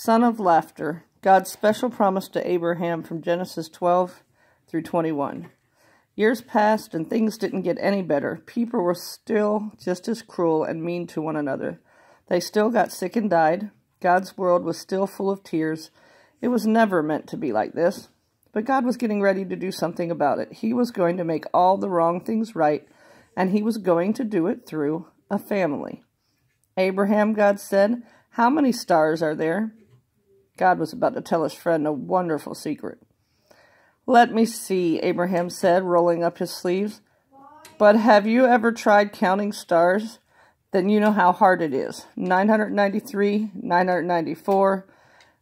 Son of laughter, God's special promise to Abraham from Genesis 12 through 21. Years passed and things didn't get any better. People were still just as cruel and mean to one another. They still got sick and died. God's world was still full of tears. It was never meant to be like this. But God was getting ready to do something about it. He was going to make all the wrong things right, and he was going to do it through a family. Abraham, God said, "How many stars are there?" God was about to tell his friend a wonderful secret. "Let me see," Abraham said, rolling up his sleeves. "But have you ever tried counting stars? Then you know how hard it is. 993, 994,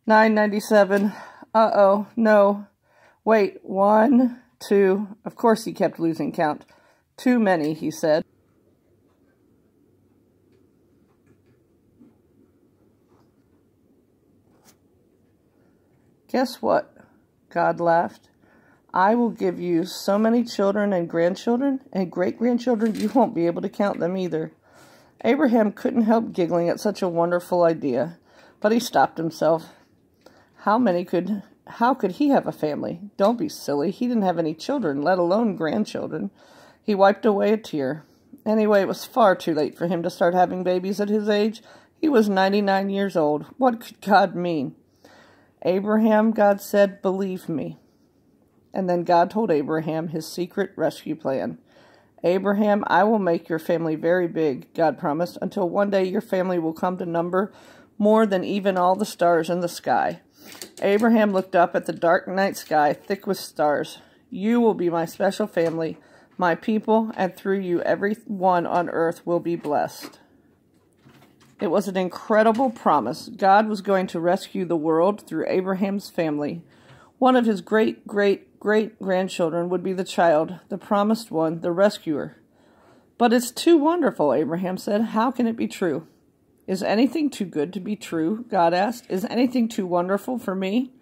997. Uh-oh, no. Wait, 1, 2. Of course he kept losing count. "Too many," he said. "Guess what?" God laughed. "I will give you so many children and grandchildren and great-grandchildren you won't be able to count them either." Abraham couldn't help giggling at such a wonderful idea, but he stopped himself. How could he have a family? Don't be silly. He didn't have any children, let alone grandchildren. He wiped away a tear. Anyway, it was far too late for him to start having babies at his age. He was 99 years old. What could God mean? "Abraham," God said, "believe me." And then God told Abraham his secret rescue plan. "Abraham, I will make your family very big," God promised, "until one day your family will come to number more than even all the stars in the sky." Abraham looked up at the dark night sky, thick with stars. "You will be my special family, my people, and through you everyone on earth will be blessed." It was an incredible promise. God was going to rescue the world through Abraham's family. One of his great-great-great-grandchildren would be the child, the promised one, the rescuer. "But it's too wonderful," Abraham said. "How can it be true?" "Is anything too good to be true?" God asked. "Is anything too wonderful for me?"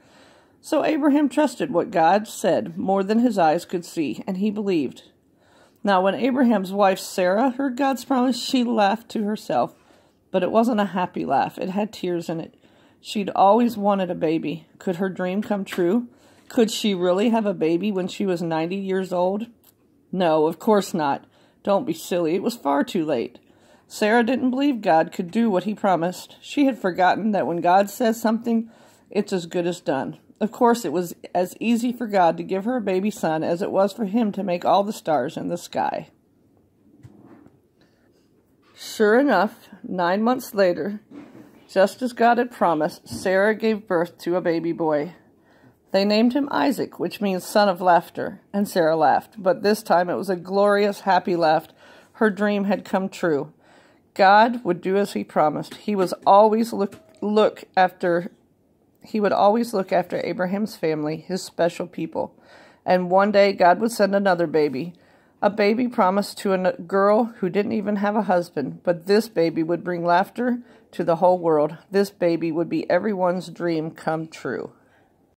So Abraham trusted what God said more than his eyes could see, and he believed. Now, when Abraham's wife Sarah heard God's promise, she laughed to herself. But it wasn't a happy laugh. It had tears in it. She'd always wanted a baby. Could her dream come true? Could she really have a baby when she was 90 years old? No, of course not. Don't be silly. It was far too late. Sarah didn't believe God could do what he promised. She had forgotten that when God says something, it's as good as done. Of course, it was as easy for God to give her a baby son as it was for him to make all the stars in the sky. Sure enough, 9 months later, just as God had promised, Sarah gave birth to a baby boy. They named him Isaac, which means son of laughter, and Sarah laughed. But this time it was a glorious, happy laugh. Her dream had come true. God would do as he promised. He would always look after Abraham's family, his special people. And one day God would send another baby. A baby promised to a girl who didn't even have a husband, but this baby would bring laughter to the whole world. This baby would be everyone's dream come true.